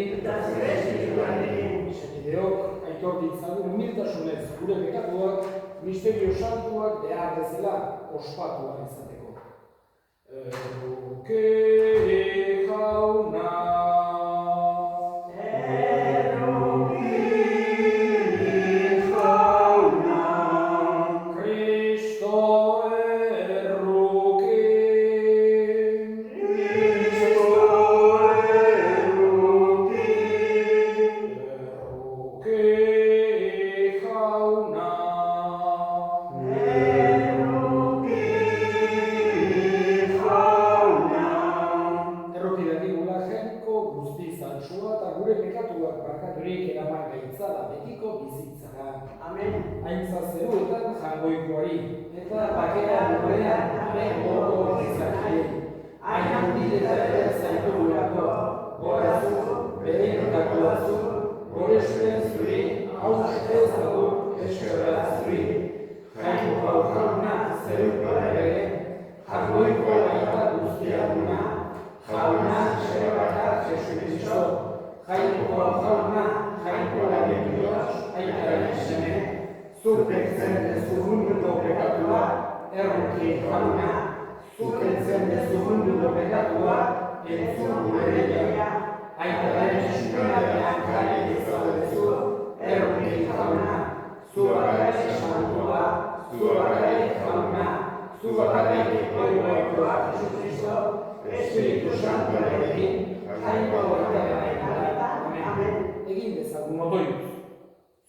eta zure espirituarekin. Senideok, aitor ditzagun humiltasunez gure pekatuak, misterio santuak behar bezala ospatua izateko. Erroke jauna.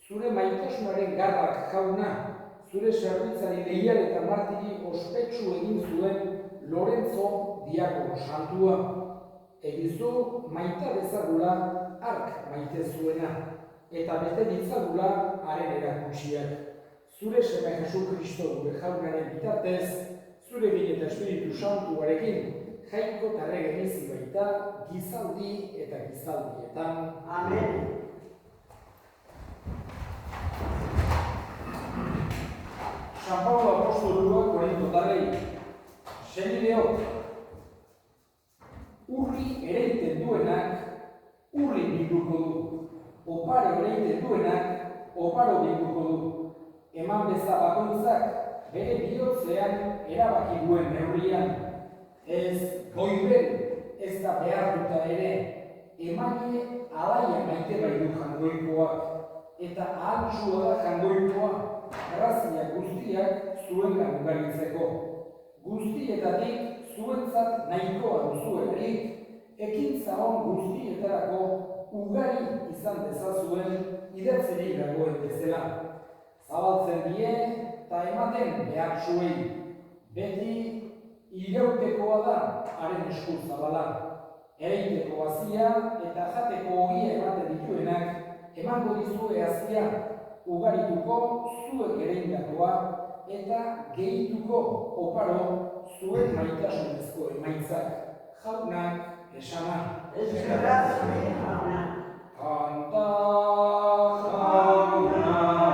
Zure maitasunaren garrak jauna, zure zerbitzari leial eta martiri ospetsu egin zuen Lorenzo Diakono santua. Egizu maita dezagula ark maite zuena, eta bete ditzagula haren erakutsiak. Zure seme Jesu Kristo gure jaunaren bitartez, zure bin eta Espiritu Santuarekin, jaiko tarre genizi baita, gizaldi eta gizaldietan. Amen. San Pablo apostolua Korintotarrei, senideok, urri ereiten duenak, urri bilduko du, oparo ereiten duenak, oparo bilduko du, eman beza bakoitzak, bere bihotzean erabaki duen neurrian, ez goibel, ez da behartuta ere, emaile alaia maite baitu jangoikoak, eta ahaltsua da jangoikoa, grazia guztiak zuengan ugaritzeko. Guztietatik zuentzat nahikoa duzuenik, ekintza on guztietarako ugari izan dezazuen idatzerik dagoen bezala. Zabaltzen die eta ematen behar zuei. Beti irautekoa da haren esku zabala. Ereiteko hazia eta jateko ogia ematen dituenak emango dizue hazia, ugarituko zuek ereindakoa eta gehituko oparo zuen maitasunezko emaitzak. Jaunak esana. Eskerratzen jauna. Kanta jaunari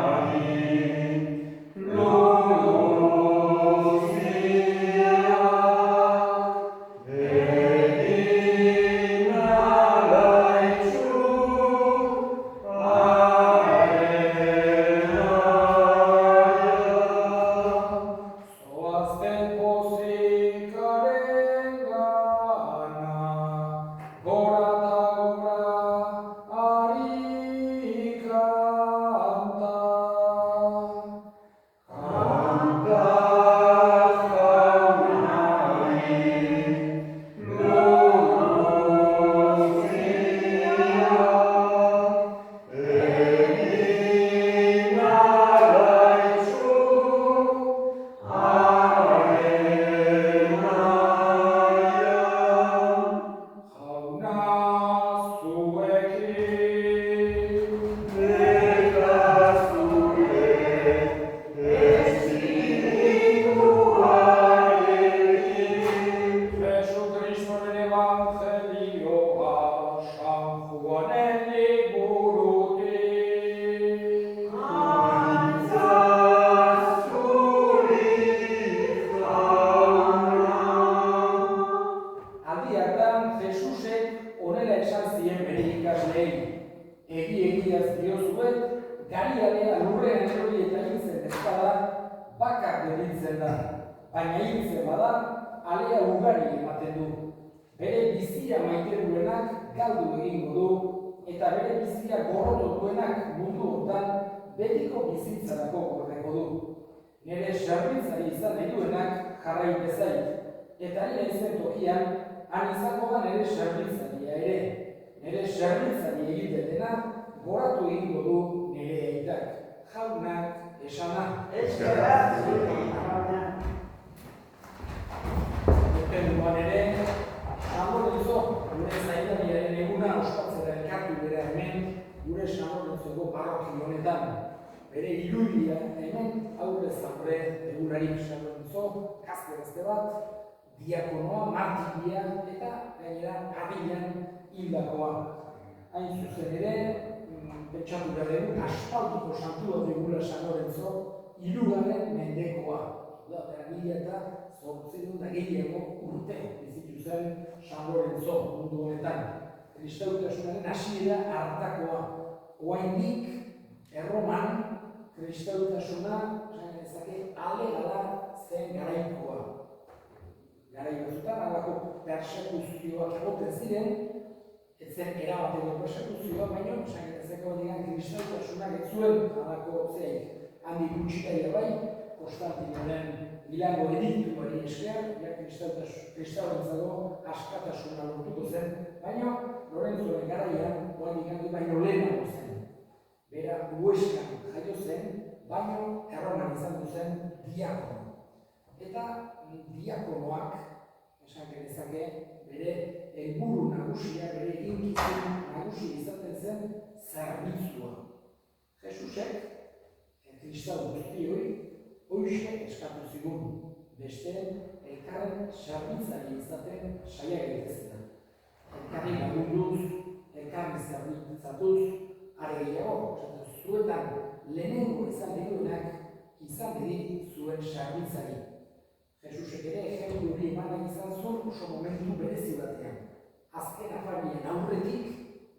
egiaz diozuet, garialea lurrean erori eta hiltzen ez bada, bakar gelditzen da, baina hiltzen bada, alea ugari ematen du. Bere bizia maite duenak galdu egingo du, eta bere bizia gorrotu duenak mundu hontan betiko bizitzarako gordeko du. Nire zerbitzari izan nahi duenak jarrai bezaik, eta nire izen tokian, han izango da nire zerbitzaria ere. Nire zerbitzari egiten dena, goratu egingo du nire aitak. Jaunak esana. Eskerrak jauna. Urtenduan ere, San Lorenzo, gure zaindariaren eguna ospatzera elkartu bera hemen, gure San Lorenzoko parroki honetan. Bere irudia hemen aurrez aurre egunari San Lorenzo, gazte bat, diakonoa, martiria eta gainera adinean hildakoa. Hain zuzen ere, pentsatu behar dugu, aspaldiko santua dugula San Lorenzo, hirugarren mendekoa. Eta 1800 eta gehiago urte bizitu zen San Lorenzo mundu honetan. Kristautasunaren hasiera hartakoa. Oraindik Erroman kristautasuna alegala zen garaikoa. Garai batzuetan halako persekuzioak egoten ziren, ez zen erabateko persekuzioa, baina kristautasunak ez zuen halako handi gutxitaia bai, Konstantinoren Milango ediktuari esker, kristaurentzako askatasuna lortuko zen, baina Lorenzoren garaian, baino lehenago zen. Bera Huescan jaio zen, baina Erroman izan zen diakono. Eta diakonoak, esan genezake, bere helburu nagusia, bere eginkizun nagusi izaten zen zerbitzua. Jesusek, kristau guztioi, hoxe eskatu zigun, beste elkarren zerbitzari izaten saia gaitezen. Elkarri lagunduz, elkarri zerbitzatuz, are gehiago, zuetan lehenengo izan dituenak izan diri zuen zerbitzari. Jesusek ere ejemplu hori eman izan zuen oso momentu berezi batean. Azken afarien aurretik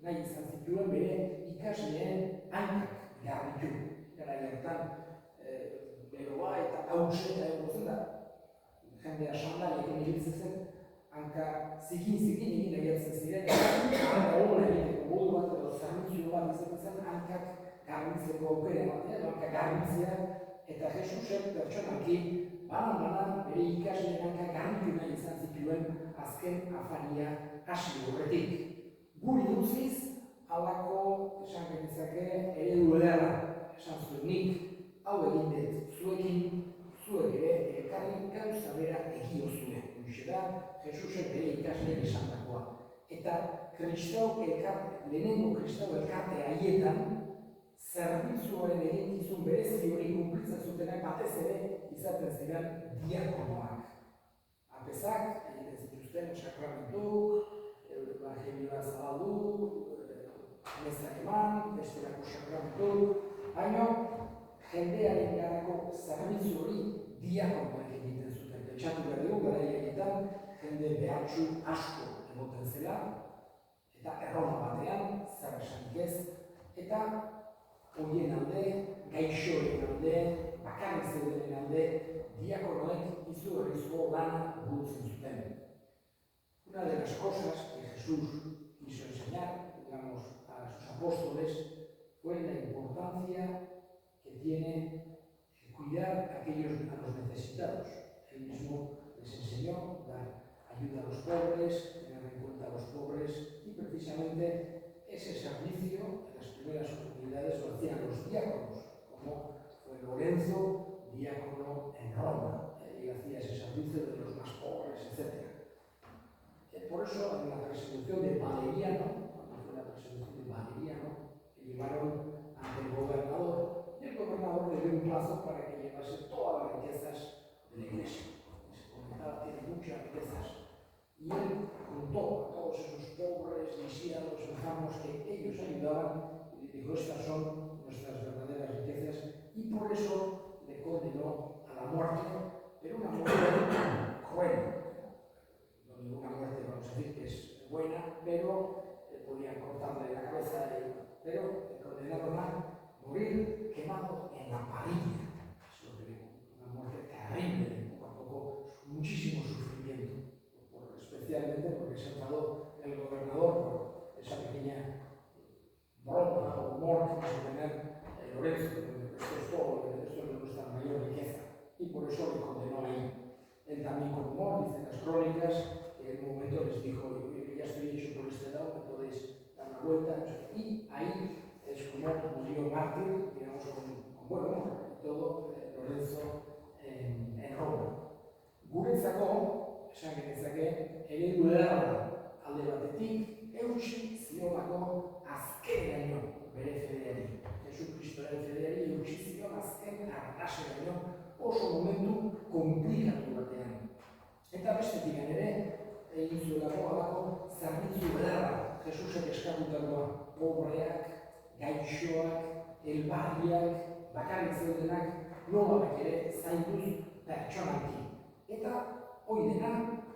nahi izan zituen bere ikasleen hankak garritu. Gara hartan beroa eta hause eta egozen da. Jendea sandalekin ibiltzen zen, hanka zikin egin egiatzen ziren, eta hona egiteko modu bat edo zerbitzio bat izaten zen, hankak garbitzeko aukera ematea, hanka garbitzea, eta Jesusek pertsonaki banan bere ikasleen hanka garbitu nahi izan zituen azken afaria hasi horretik. Guri dutziz, halako esan genezake eredu ederra esan zuen nik, hau egin dut zuekin, zuek ere elkarri gauza bera egiozue. Hoxe da, Jesusek bere ikasleen esandakoa. Eta lehenengo kristau elkarte haietan, zerbitzuaren eginkizun berezi hori kunplitzen zutenak batez ere izaten ziren diakonoak. Apezak, egiten zituzten sakramentuk, evangelioa zabaldu, mezak eman, besterako sakramentuk, baina jendearen garako zerbitzu hori diakonoak egiten zuten. Pentsatu behar dugu, garaietan jende behatsu asko egoten zela, eta Erroma batean, zer esanik ez, eta horien alde, gaixoen alde, bakarrik zeudenen alde, diakonoek izugarrizko lana burutzen zuten. Una de las cosas que Jesús quiso enseñar, digamos, a sus apóstoles, fue la importancia que tiene cuidar a los necesitados. Él mismo les enseñó a dar ayuda a los pobres, tener en cuenta a los pobres, y precisamente ese servicio en las primeras oportunidades lo hacían los diáconos, como fue Lorenzo, diácono en Roma, y hacía ese servicio de los más pobres, etc. Por eso en la persecución de Valeriano, cuando fue la persecución de Valeriano, que llevaron ante el gobernador, y el gobernador le dio un plazo para que llevase todas las riquezas de la iglesia. Se comentaba, tiene muchas riquezas. Y él juntó a todos esos pobres, lisiados, enfermos que ellos ayudaban, y le dijo, estas son nuestras verdaderas riquezas, y por eso le condenó a la muerte, pero una muerte cruel. No ninguna muerte, vamos a decir que es buena, pero podía querían cortarle la cabeza, pero el condenaron a morir quemado en la parrilla. Una muerte terrible, poco a poco, muchísimo sufrimiento, especialmente porque se enfadó el gobernador por esa pequeña broma o humor que quiso tener Lorenzo. Esto es nuestra mayor riqueza, y por eso le condenó ahí. Él también con humor, dicen las crónicas, en un momento les dijo, ya estoy hecho por este lado, me podéis dar una vuelta, y ahí es como murió mártir, digamos, con buen humor, y todo Lorenzo en Roma. Guretzako, esan genezake, eredu ederra alde batetik, eutsi ziolako azkenaino bere fedeari. Jesucristoren fedeari eutsi zion azken arnaseraino oso momentu komplikatu batean. Eta bestetik ere, egin zuelako alako zerbitzu ederra Jesusek eskatutakoa, pobreak, gaixoak, elbarriak, bakarrik zeudenak nolabek ere zainduz pertsonalki. Eta hori dena,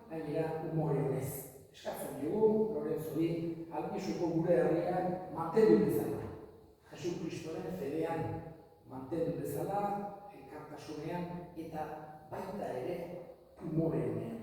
gainera umore honez. Eskatzen dugu, Lorenzori, albisuko gure herrian mantendu bezala. Jesucristoren fedean mantendu bezala, elkartasunean eta baita ere umore honean.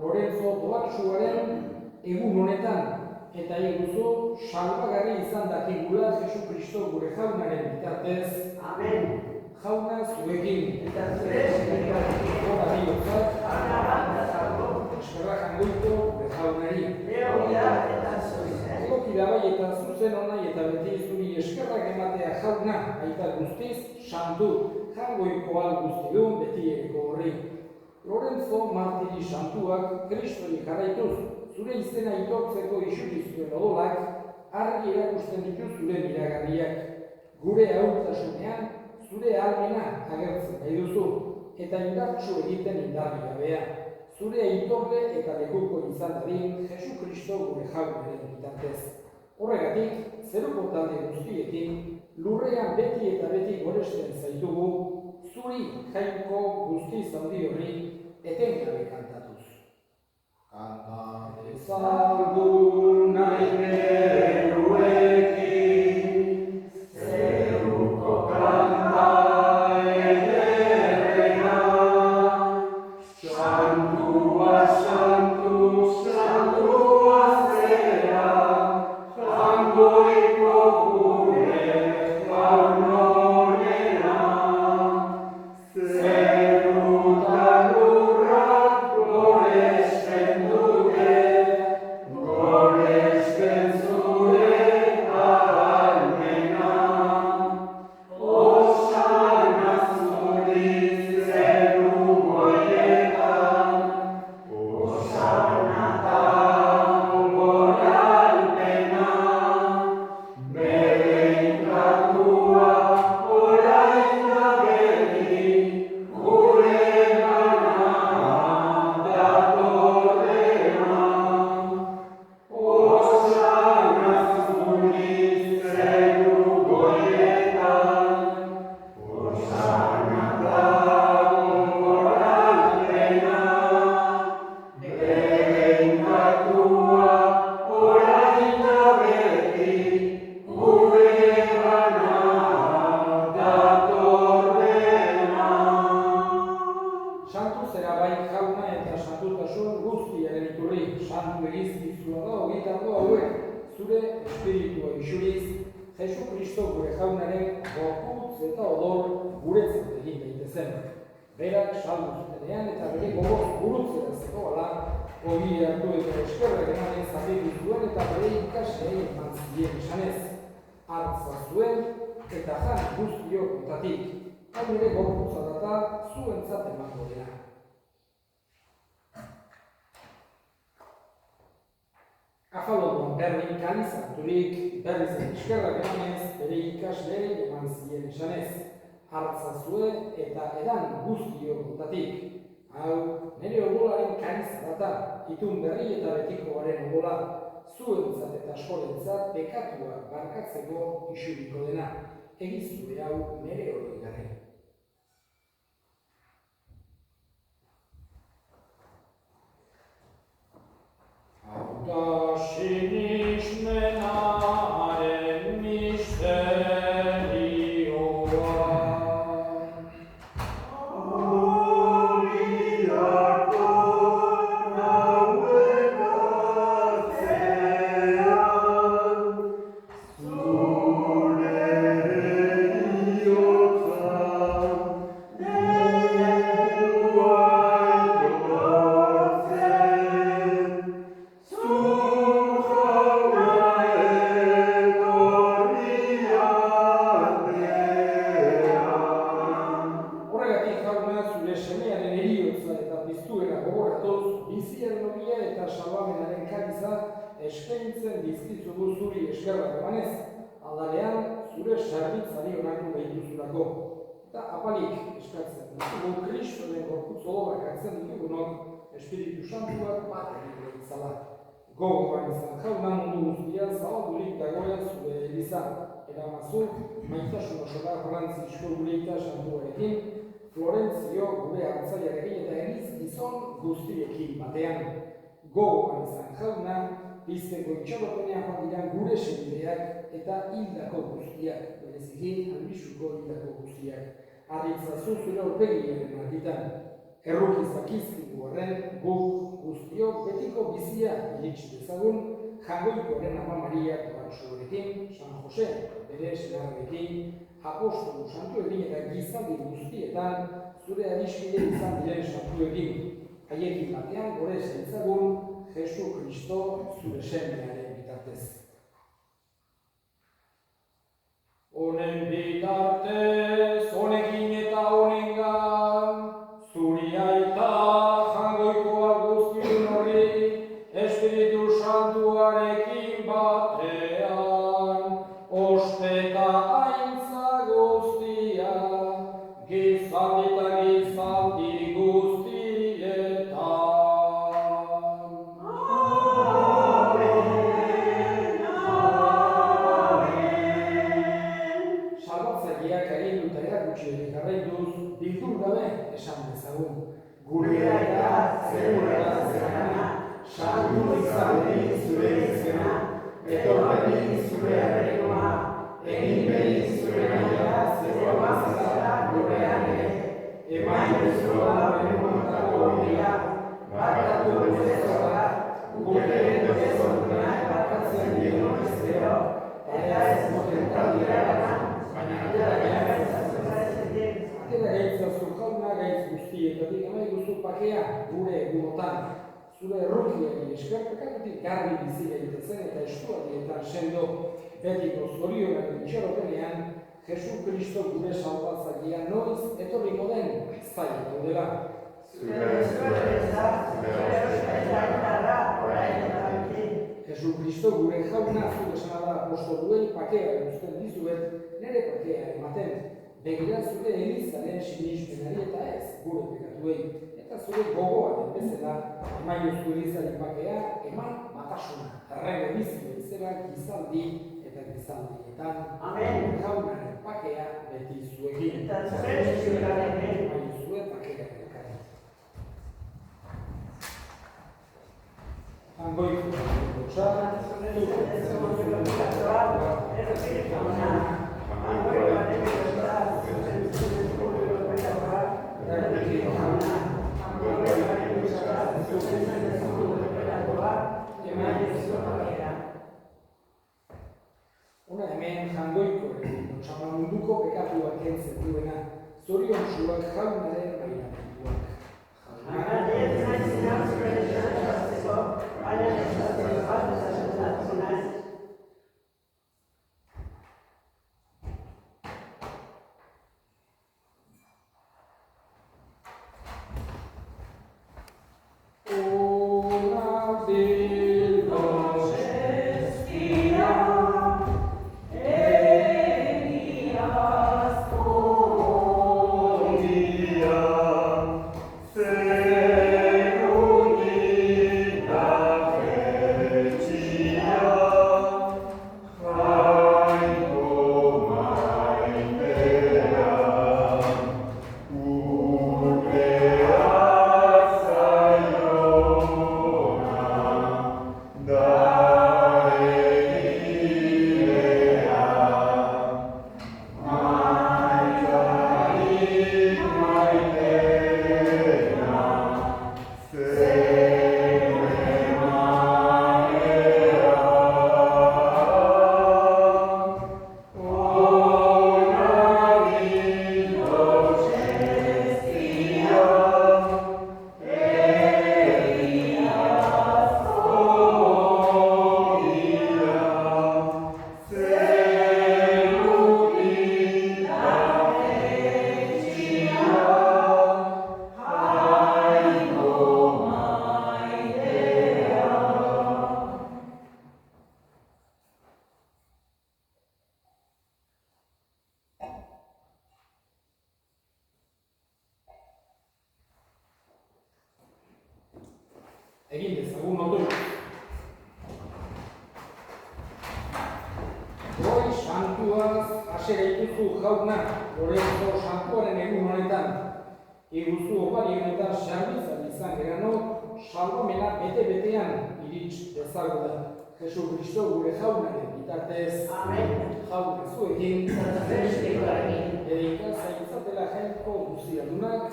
Lorenzo doaksuaren egun honetan, eta iguzu salbagarri izan dakigula Jesukristo gure jaunaren bitartez. Amen. Jauna zuekin. Eta zure espirituarekin. Gora biotzat. Ana banda zago. Eskerra jangoiko gure jaunari. Egokia eta zuzen. Egokia bai eta zuzen honai eta beti zuri eskerrak ematea jauna, aita guztiz, santu, jangoiko al guztidun beti eriko horri. Lorenzo martiri santuak Kristori jarraituz, zure izena itortzeko isurrizuen odolak, argi erakusten ditu zure miragarriak. Gure ahultasunean, zure ahalmena agertzen nahi duzu, eta indartsu egiten indarri gabea. Zure aitorle eta lekuko izan dadin Jesukristo gure jaunaren bitartez. Horregatik, zeruko talde guztiekin, lurrean beti eta beti goresten zaitugu, zuri jainko guztiz handi horri etengabe kantatuz. Kanta ezagun nahi geruekin, zeruko kanta ederrena, santua, santu, santua zera, jangoiko gure jaun honena. Zerutan lurrak goresten dute, jaunaren gorputz eta odol guretzat egin daitezen. Berak saldu zutenean eta bere gogoz gurutzera zegoela, hori hartu eta eskerrak emanez zabitu zuen eta bere ikaslei eman zien esanez. Hartza zuen eta jan guztiok kontatik. Hau nire gorputza data zuentzat emango dena. Afalondoan berdin kalizaturik berriz eskerrak emanez bere ikaslei eman zien esanez. Hartza zuen eta edan guztiok kontatik. Hau, nire odolaren kaliza data, itun berri eta betikoaren odola, zuentzat eta askorentzat pekatua barkatzeko isuriko dena. Egizure hau nire hori garen. Hauta sinismenaren misterioa. Eskaintzen dizkizugu zuri eskerrak emanez, aldarean zure zerbitzari onartu behituzulako. Eta apalik eskatzen dugu Kristoren gorputz odorak hartzen ditugunok Espiritu Santuak bat egiten ditzala. Gogoan izan jauna mundu guztian zabaldurik dagoen zure eliza. Eramazu, maitasun osoa Frantzisko Gureita Santuarekin, Florentzio gure hartzaiarekin eta eriz gizon guztiekin batean. Gogoan izan jauna, bizteko itxaropenean joan dira gure senideak eta hildako guztiak, bereziki albisuko hildako guztiak. Arritzazu zure aurpegiaren argitan. Errukizakizkigu horren guk guztiok betiko bizia iritsi dezagun, Jangoikoren Ama Maria Tobarosorekin, San Jose, bere senarrekin, apostolu santuekin eta gizaldi guztietan zure adiskide izan diren santuekin. Haiekin batean gore zaitzagun, Jesu Kristo zure semearen bitartez. Honen bitartez, honekin eta honengan, zuri aita Jangoikoa guztiun hori, Espiritu Santuarekin batean, ospeta aintza guztia, gizaldi eta gizaldi guztietan. Bildur gabe esan dezagun. Gure aita zerura zerana, santu izabedi zure izena, etorredi zure arrekoa, egin behi zure naia zegoa zara gurean ere. Eman duzua benemontako dira, barkatu bezezoa, gure bezezotunak barkatzen dion ezkero, eta ez motentaldia gana, baina atera gaitzazu jauna gaitz guztietatik, amai guztu pakea gure egunotan. Zure errukiari eskerpekatik garbi bizi gaitezen eta estuadietan sendo betiko zorionaren itxaropenean Jesu Kristo gure salbatzailea noiz etorriko den zaila daudela. Jesu Kristo gure jauna zure esanada apostoluei pakea erusten dizuet, nire pakea ematen. Begira zure elizaren sinismenari eta ez gure pekatuei, eta zure gogoaren bezala eman joztu elizaren pakea, eman batasuna, errege bizio izela gizaldi eta gizaldietan. Amen. Jaunaren pakea beti zuekin. Eta zure eskugarekin. Eman jozue pakea elkarri. Jangoiko gotza, Una hemen Jangoiko munduko pekatuak kentzen duena, zoriontsuak jaunaren bainamenduak. Egin dezagun motorik. Goi santuaz asera ituzu jauna, Lorenzo santuaren egun honetan. Iguzu opari honetan sarbitzan izan geranok, salvamena bete-betean irits dezagun. Jesu Kristo gure jaunaren bitartez. Amen. Jauna zuekin. Erika zaitzatela jainko guziadunak,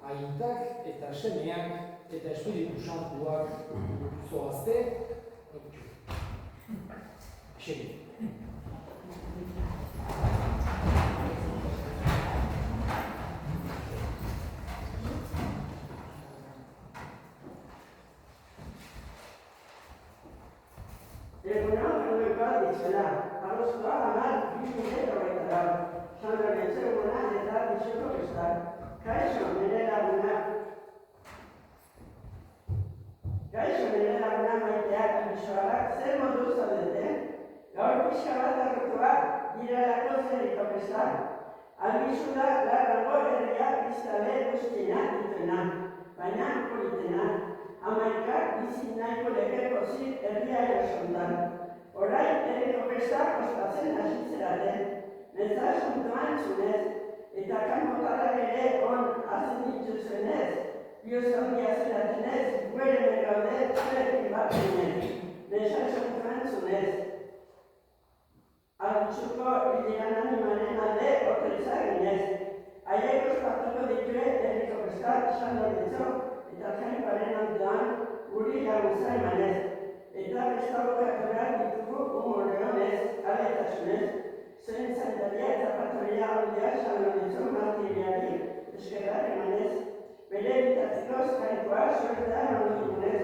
aitak eta semeak, eta Espiritu Santuak zoazte. Segi. Egunak bat ditzela, arrozkoa hamar 2023. San Lorenzo eguna eta bizoko bestak. Kaixo, nire lagunak. Gaixo nire lagunak maiteak bisoarak zer modu zaudete? Gaur pixka bat arrotuak girelako zeriko bestak. Albizu da larrago herria biztabe guztinak dituena, baina politena. Amaikak bizit nahiko lege pozik herria erosontan. Orain herriko bestak ospatzen hasitzeraten. Meza suntuan zunez, eta kanpotarrak ere on hazen dituzuenez, biozondia zeratenez, guere megaude zuekin bat zinez. Meza suntuan zunez. Altzuko hilean animaren alde otorizaginez. Haiek ospatuko ditue herriko bestak San Lorenzo, eta jainkoaren ondoan guri laguntza emanez. Eta bestabokatu behar ditugu humorreonez, aletasunez, zuen zaindaria eta patroia aldea San Lorenzo martiriari eskerrak emanez. Bere bitartikoz jainkoa suertea emanditunez,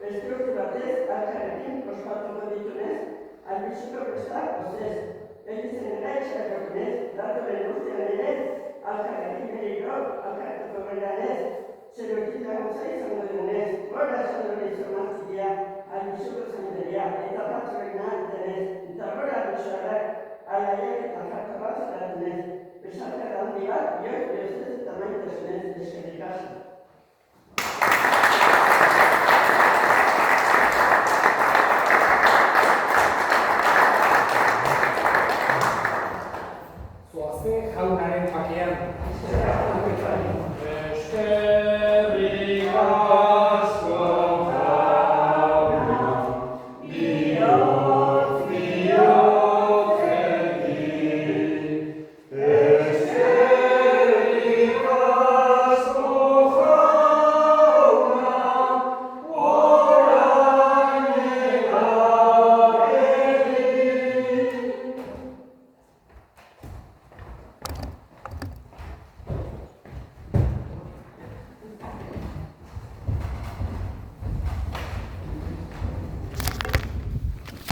bestruktu batez alkarrekin ospatuko ditunez, albizuko bestak ozez. Egizen ere etxerakotunez, datoren urtean ere, alkarrekin berriro, alkartuko beranez, zerotik laguntza izango denez, gora San Lorenzo martiria, albizuko zaindaria, eta patroina denez, eta gora bisoarak, alaiek eta alkartu bat zeratunez. Besarkar handi bat, biozez eta maitasunez eskerrik asko. Zoazte jaunaren bakean. Beste